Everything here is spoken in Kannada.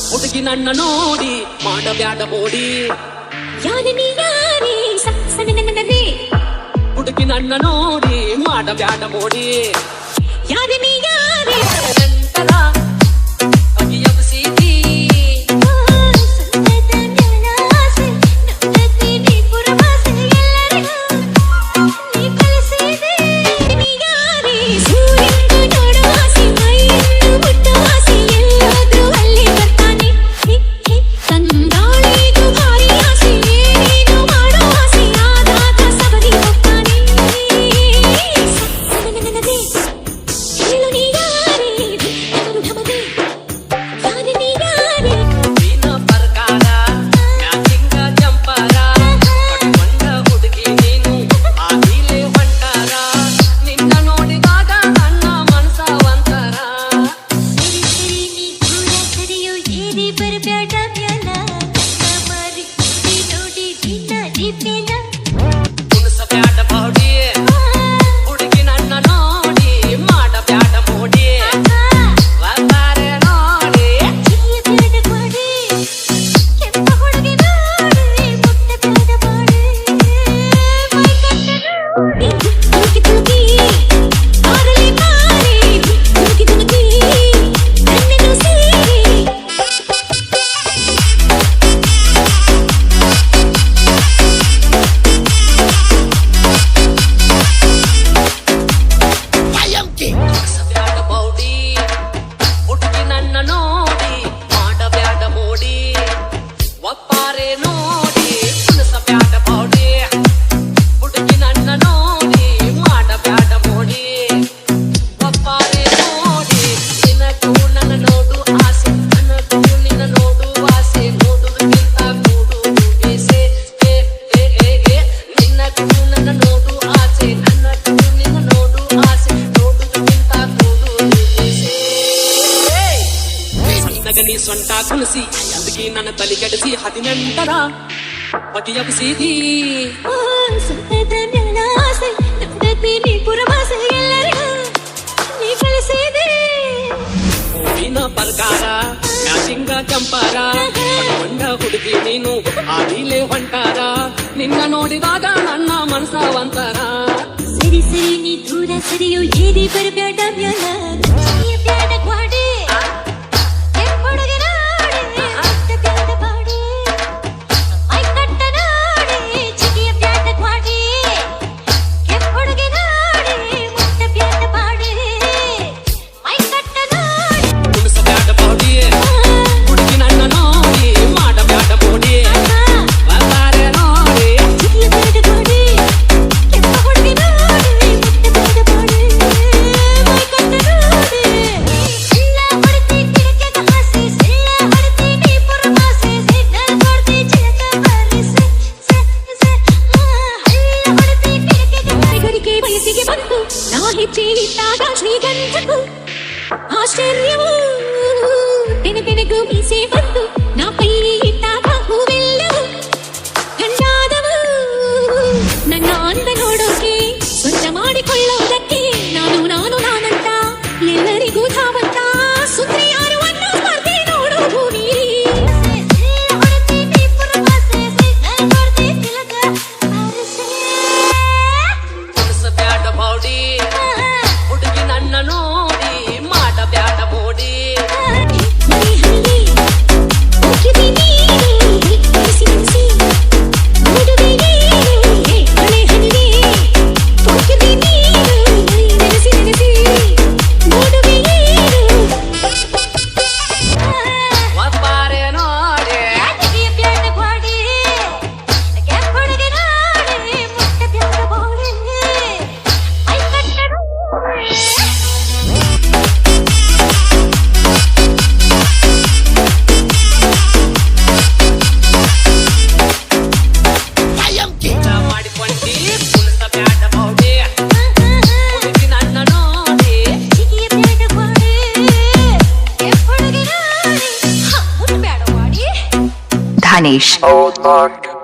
ಹುಡುಗಿ ನನ್ನ ನೋಡಿ ಮಾಡಬ್ಯಾಡ ಮೋಡಿ ಹುಡುಗಿ ನನ್ನ ನೋಡಿ ಮಾಡಬ್ಯಾಡ ಮೋಡಿ ನಂತರ ಅಗಿಯಬಸಿದಿ ಸೊಂಟ ಕುಣಿಸಿ ಅದಕ್ಕೆ ನನ್ನ ತಲೆ ಕೆಡಿಸಿ ಹದಿನೆಂಟರ ಬಗೆಯಬಿಸಿದಿ ಹೂವಿನ ಪ್ರಕಾರ ಮ್ಯಾಚಿಂಗ ಚಂಪಾರ ಹೊಂಡ ಹುಡುಗಿ ನೀನು ಆದಿಲೆ ಹೊಂಟಾರ ನಿನ್ನ ನೋಡಿದಾಗ ನನ್ನ ಮನಸ ಒಂತರ ಸರಿ ಸರಿ ನೀ ದೂರ ಸರಿಯೋ ಏರಿ ಬರಬೇಡ ಬ್ಯಾಡ ಗ್ವಾಡೆ ಆಶ್ಚರ್ಯವು ತೆನೆಗೂ ಮೀಸೆ ಬಂತು ನಾ ಕೈ ಇಟ್ಟಾಗ ಹೂವೆಲ್ಲವು ಗಂಡಾದವು ನನ್ನ ಅಂದ ನೋಡೋಕೆ ಸ್ವಂತ ಮಾಡಿಕೊಳ್ಳೋದಕ್ಕೆ ನಾನಂತ ಎಲ್ಲರಿಗೂ ಧಾವಂತ ಸುಂದರಿ ಯಾರು ಅನ್ನೋ ಸ್ಪರ್ಧೆ ನೋಡು ಭೂಮಿ ಹುಡುಗಿ ನನ್ನ ನೋಡಿ ಮಾಡಬ್ಯಾಡ ಮೋಡಿ Danish. Old Mark.